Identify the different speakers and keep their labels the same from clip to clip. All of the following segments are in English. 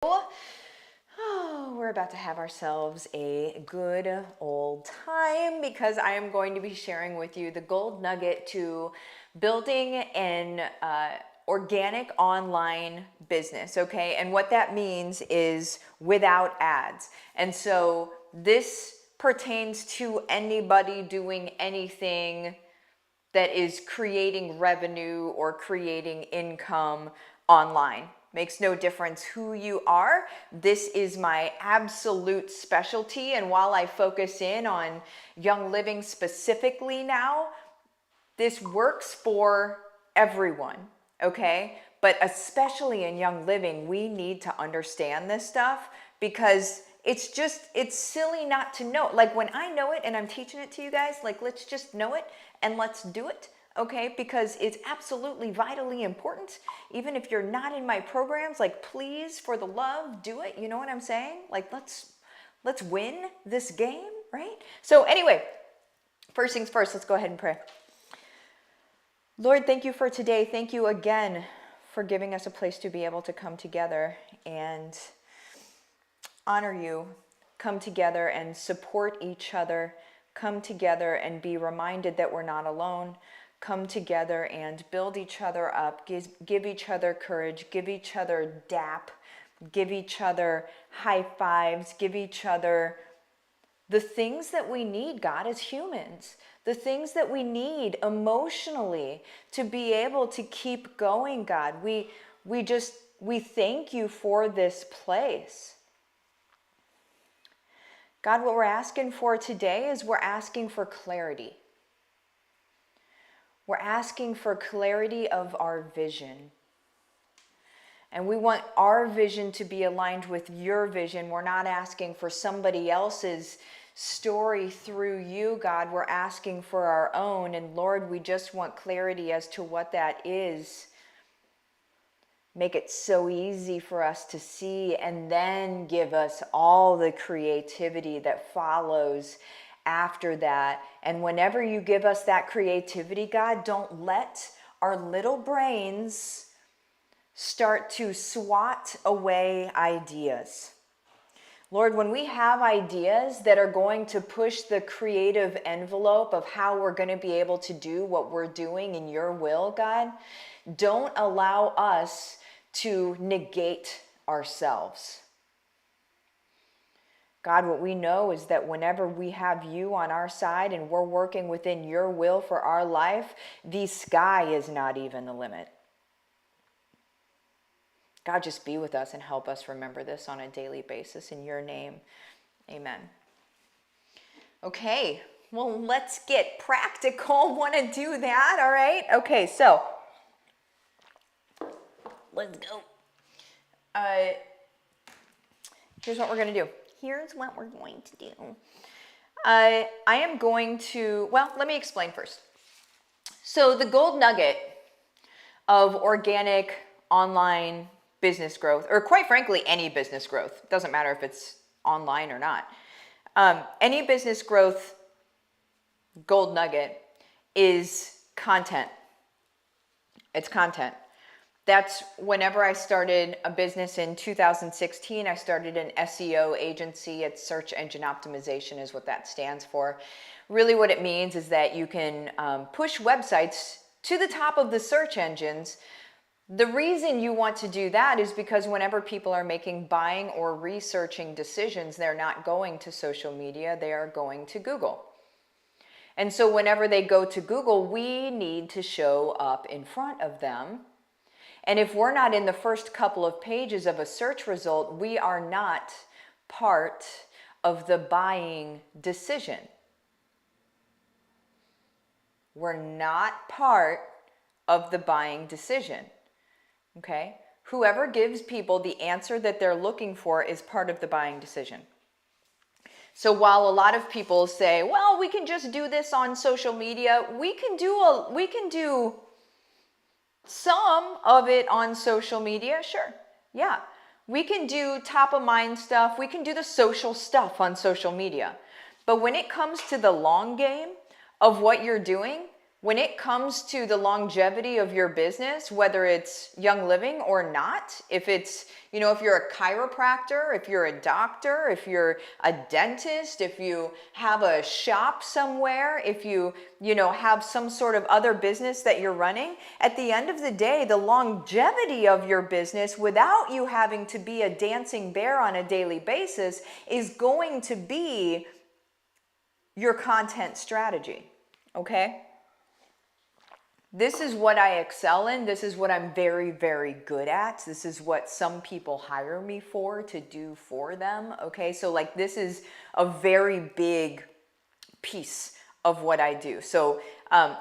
Speaker 1: Oh, we're about to have ourselves a good old time because I am going to be sharing with you the gold nugget to building an organic online business, okay? And what that means is without ads. And so this pertains to anybody doing anything that is creating revenue or creating income online. Makes no difference who you are. This is my absolute specialty. And while I focus in on Young Living specifically now, this works for everyone, okay? But especially in Young Living, we need to understand this stuff because it's silly not to know. Like when I know it and I'm teaching it to you guys, like let's just know it and let's do it, okay? Because it's absolutely vitally important. Even if you're not in my programs, like please, for the love, do it. You know what I'm saying? Like let's win this game, right? So anyway, first things first, let's go ahead and pray. Lord, thank you for today. Thank you again for giving us a place to be able to come together and honor you, come together and support each other, come together and be reminded that we're not alone, come together and build each other up, give each other courage, give each other dap, give each other high fives, give each other the things that we need, God, as humans, the things that we need emotionally to be able to keep going, God. We thank you for this place. God, what we're asking for today is we're asking for clarity. We're asking for clarity of our vision. And we want our vision to be aligned with your vision. We're not asking for somebody else's story through you, God. We're asking for our own. And Lord, we just want clarity as to what that is. Make it so easy for us to see, and then give us all the creativity that follows after that. And whenever you give us that creativity, God, don't let our little brains start to swat away ideas. Lord, when we have ideas that are going to push the creative envelope of how we're going to be able to do what we're doing in your will, God, don't allow us to negate ourselves. God, what we know is that whenever we have you on our side and we're working within your will for our life, the sky is not even the limit. God, just be with us and help us remember this on a daily basis. In your name, amen. Okay, well, let's get practical. Want to do that, all right? Okay, so let's go. Here's what we're going to do. I am going to, well, let me explain first. So the gold nugget of organic online business growth, or quite frankly, any business growth, doesn't matter if it's online or not. Any business growth gold nugget is content. It's content. That's whenever I started a business in 2016, I started an SEO agency. It's search engine optimization is what that stands for. Really what it means is that you can push websites to the top of the search engines. The reason you want to do that is because whenever people are making buying or researching decisions, they're not going to social media, they are going to Google. And so whenever they go to Google, we need to show up in front of them. And if we're not in the first couple of pages of a search result, we are not part of the buying decision. We're not part of the buying decision. Okay? Whoever gives people the answer that they're looking for is part of the buying decision. So while a lot of people say, well, we can just do this on social media, we can do some of it on social media, sure. Yeah. We can do top of mind stuff. We can do the social stuff on social media. But when it comes to the long game of what you're doing, when it comes to the longevity of your business, whether it's Young Living or not, if it's, if you're a chiropractor, if you're a doctor, if you're a dentist, if you have a shop somewhere, if you, have some sort of other business that you're running, at the end of the day, the longevity of your business without you having to be a dancing bear on a daily basis is going to be your content strategy, okay? This is what I excel in. This is what I'm very, very good at. This is what some people hire me for to do for them. Okay, so like this is a very big piece of what I do. So I'm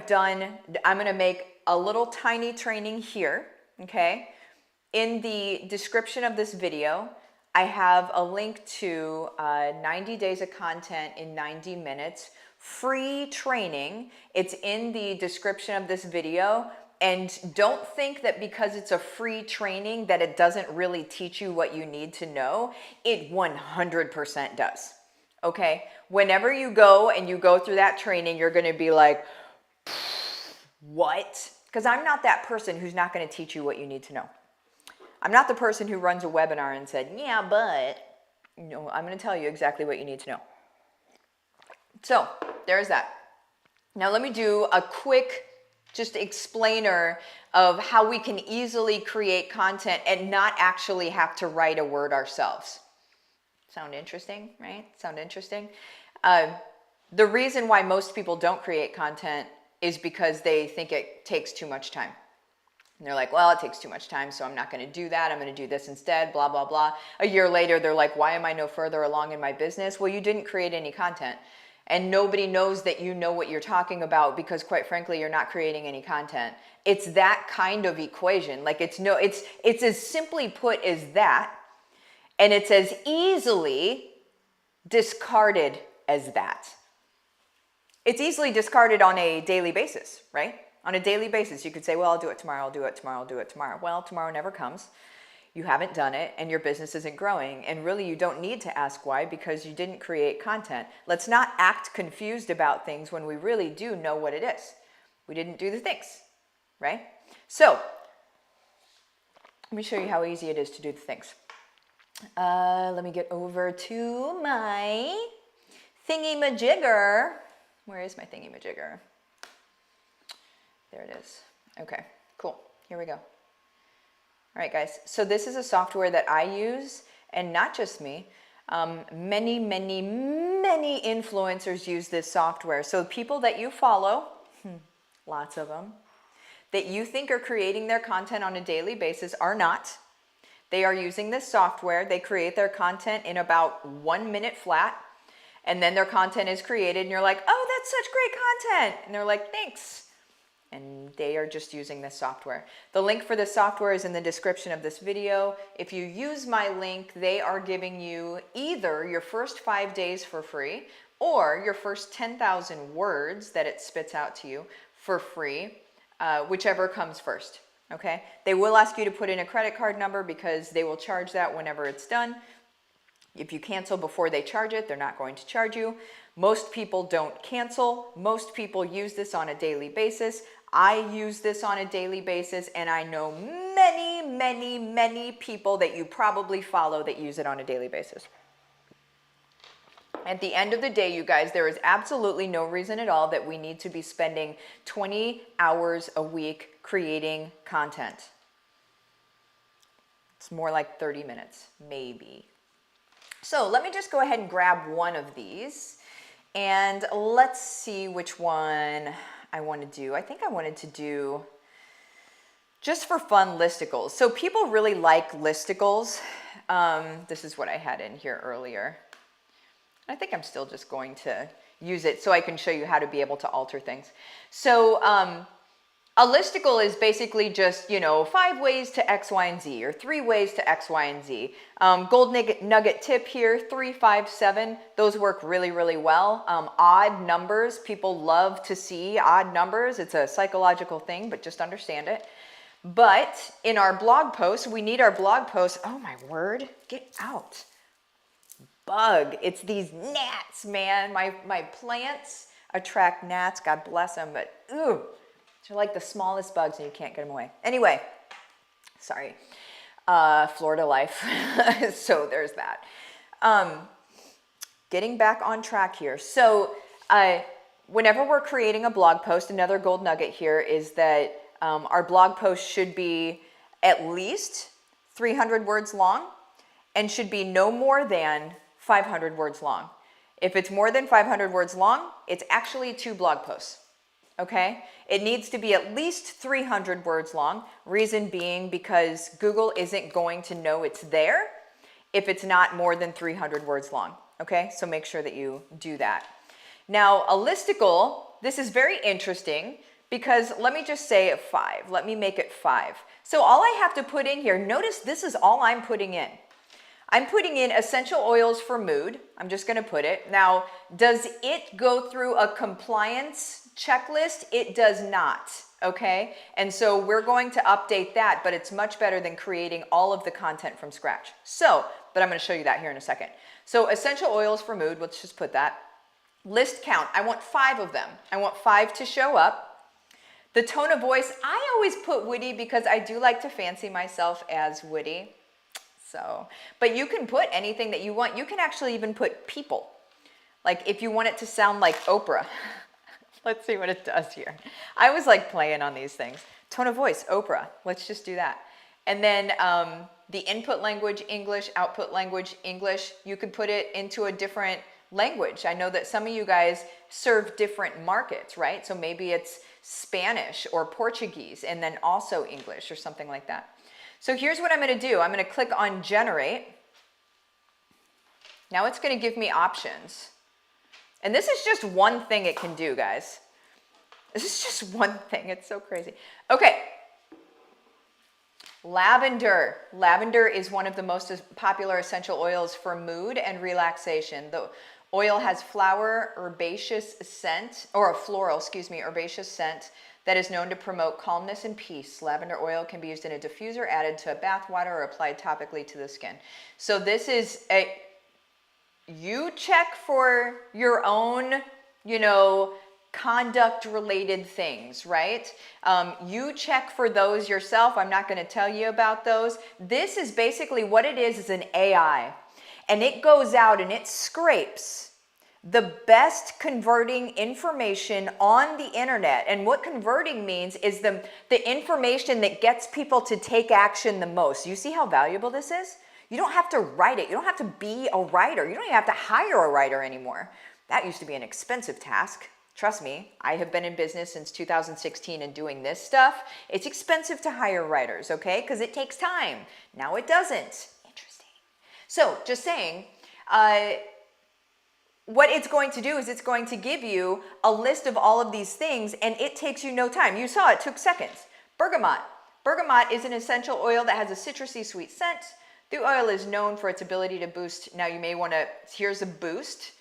Speaker 1: going to make a little tiny training here. Okay, in the description of this video, I have a link to 90 days of content in 90 minutes. Free training. It's in the description of this video. And don't think that because it's a free training that it doesn't really teach you what you need to know. It 100% does. Okay? Whenever you go and you go through that training, you're going to be like, what? Because I'm not that person who's not going to teach you what you need to know. I'm not the person who runs a webinar and said, yeah, but, I'm going to tell you exactly what you need to know. So there's that. Now let me do a quick just explainer of how we can easily create content and not actually have to write a word ourselves. Sound interesting, right? Sound interesting? The reason why most people don't create content is because they think it takes too much time. And they're like, well, it takes too much time, so I'm not going to do that. I'm going to do this instead, blah, blah, blah. A year later, they're like, why am I no further along in my business? Well, you didn't create any content. And nobody knows that you know what you're talking about because, quite frankly, you're not creating any content. It's that kind of equation. Like it's as simply put as that, and it's as easily discarded as that. It's easily discarded on a daily basis, right? On a daily basis, you could say, well, I'll do it tomorrow, I'll do it tomorrow, I'll do it tomorrow. Well, tomorrow never comes. You haven't done it and your business isn't growing. And really you don't need to ask why because you didn't create content. Let's not act confused about things when we really do know what it is. We didn't do the things, right? So let me show you how easy it is to do the things. Let me get over to my thingy-majigger. Where is my thingy-majigger? There it is. Okay, cool. Here we go. All right, guys, so this is a software that I use, and not just me. Many, many, many influencers use this software. So people that you follow, lots of them, that you think are creating their content on a daily basis are not. They are using this software. They create their content in about 1 minute flat, and then their content is created, and you're like, oh, that's such great content. And they're like, thanks. And they are just using this software. The link for this software is in the description of this video. If you use my link, they are giving you either your first 5 days for free or your first 10,000 words that it spits out to you for free, whichever comes first, okay? They will ask you to put in a credit card number because they will charge that whenever it's done. If you cancel before they charge it, they're not going to charge you. Most people don't cancel. Most people use this on a daily basis. I use this on a daily basis, and I know many, many, many people that you probably follow that use it on a daily basis. At the end of the day, you guys, there is absolutely no reason at all that we need to be spending 20 hours a week creating content. It's more like 30 minutes, maybe. So let me just go ahead and grab one of these, and let's see which one I want to do. I think I wanted to do, just for fun, listicles. So people really like listicles. This is what I had in here earlier. I think I'm still just going to use it so I can show you how to be able to alter things. So a listicle is basically just, 5 ways to X, Y, and Z, or 3 ways to X, Y, and Z. Gold nugget tip here, 3, 5, 7. Those work really, really well. Odd numbers, people love to see odd numbers. It's a psychological thing, but just understand it. But in our blog posts, we need our blog posts. Oh my word, get out. Bug, it's these gnats, man. My plants attract gnats, God bless them, but ooh, they're like the smallest bugs and you can't get them away. Anyway, sorry, Florida life. So there's that. Getting back on track here. So whenever we're creating a blog post, another gold nugget here is that our blog post should be at least 300 words long and should be no more than 500 words long. If it's more than 500 words long, it's actually 2 blog posts, okay? It needs to be at least 300 words long, reason being because Google isn't going to know it's there if it's not more than 300 words long, okay? So make sure that you do that. Now, a listicle, this is very interesting because let me just say 5. Let me make it 5. So all I have to put in here, notice this is all I'm putting in. I'm putting in essential oils for mood. I'm just gonna put it. Now, does it go through a compliance checklist? It does not, okay? And so we're going to update that, but it's much better than creating all of the content from scratch. So, but I'm gonna show you that here in a second. So essential oils for mood, let's just put that. List count, I want 5 of them. I want 5 to show up. The tone of voice, I always put witty because I do like to fancy myself as witty. So, but you can put anything that you want. You can actually even put people. Like if you want it to sound like Oprah. Let's see what it does here. I was like playing on these things. Tone of voice, Oprah. Let's just do that. And then the input language, English, output language, English. You could put it into a different language. I know that some of you guys serve different markets, right? So maybe it's Spanish or Portuguese and then also English or something like that. So here's what I'm going to do. I'm going to click on generate. Now it's going to give me options. And this is just one thing it can do, guys. This is just one thing. It's so crazy. Okay. Lavender. Lavender is one of the most popular essential oils for mood and relaxation. The oil has flower herbaceous scent, or a floral, excuse me, herbaceous scent that is known to promote calmness and peace. Lavender oil can be used in a diffuser, added to a bath water, or applied topically to the skin. So this is you check for your own, conduct related things, right? You check for those yourself. I'm not going to tell you about those. This is basically what it is an AI. And it goes out and it scrapes the best converting information on the internet. And what converting means is the information that gets people to take action the most. You see how valuable this is? You don't have to write it. You don't have to be a writer. You don't even have to hire a writer anymore. That used to be an expensive task. Trust me, I have been in business since 2016 and doing this stuff. It's expensive to hire writers, okay? Because it takes time. Now it doesn't. Interesting. So just saying, what it's going to do is it's going to give you a list of all of these things and it takes you no time. You saw it took seconds. Bergamot. Bergamot is an essential oil that has a citrusy sweet scent. The oil is known for its ability to boost. Now you may want to, here's a boost.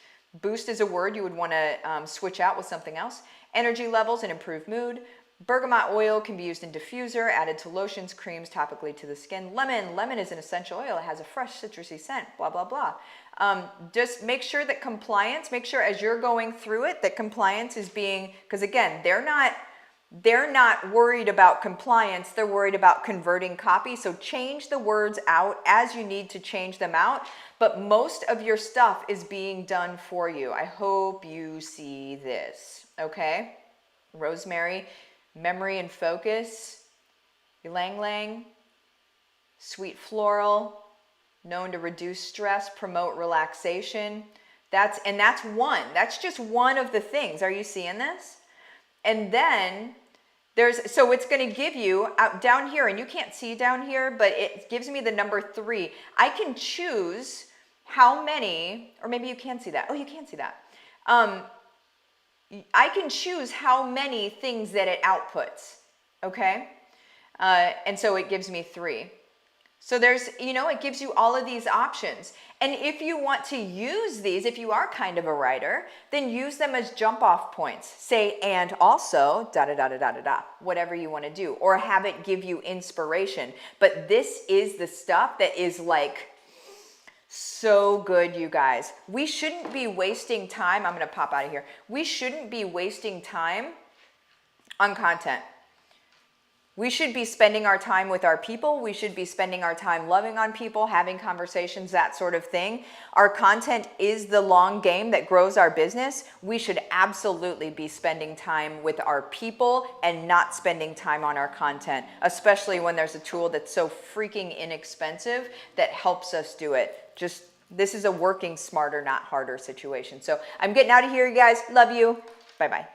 Speaker 1: Boost is a word you would want to switch out with something else. Energy levels and improved mood. Bergamot oil can be used in diffuser, added to lotions, creams, topically to the skin. Lemon. Lemon is an essential oil. It has a fresh citrusy scent, blah, blah, blah. Just make sure that compliance, make sure as you're going through it, that compliance is being, because again, they're not worried about compliance. They're worried about converting copy. So change the words out as you need to change them out. But most of your stuff is being done for you. I hope you see this. Okay. Rosemary, memory and focus, ylang ylang, sweet floral, known to reduce stress, promote relaxation. That's one. That's just one of the things. Are you seeing this? And then so it's going to give you out down here, and you can't see down here, but it gives me the number 3. I can choose how many, or maybe you can see that. Oh, you can see that. I can choose how many things that it outputs. Okay. And so it gives me 3. So there's, it gives you all of these options. And if you want to use these, if you are kind of a writer, then use them as jump off points. Say, and also, da da da da da da da, whatever you want to do, or have it give you inspiration. But this is the stuff that is like So good, you guys. We shouldn't be wasting time. I'm going to pop out of here. We shouldn't be wasting time on content. We should be spending our time with our people. We should be spending our time loving on people, having conversations, that sort of thing. Our content is the long game that grows our business. We should absolutely be spending time with our people and not spending time on our content, especially when there's a tool that's so freaking inexpensive that helps us do it. Just, this is a working smarter, not harder situation. So I'm getting out of here, you guys. Love you. Bye-bye.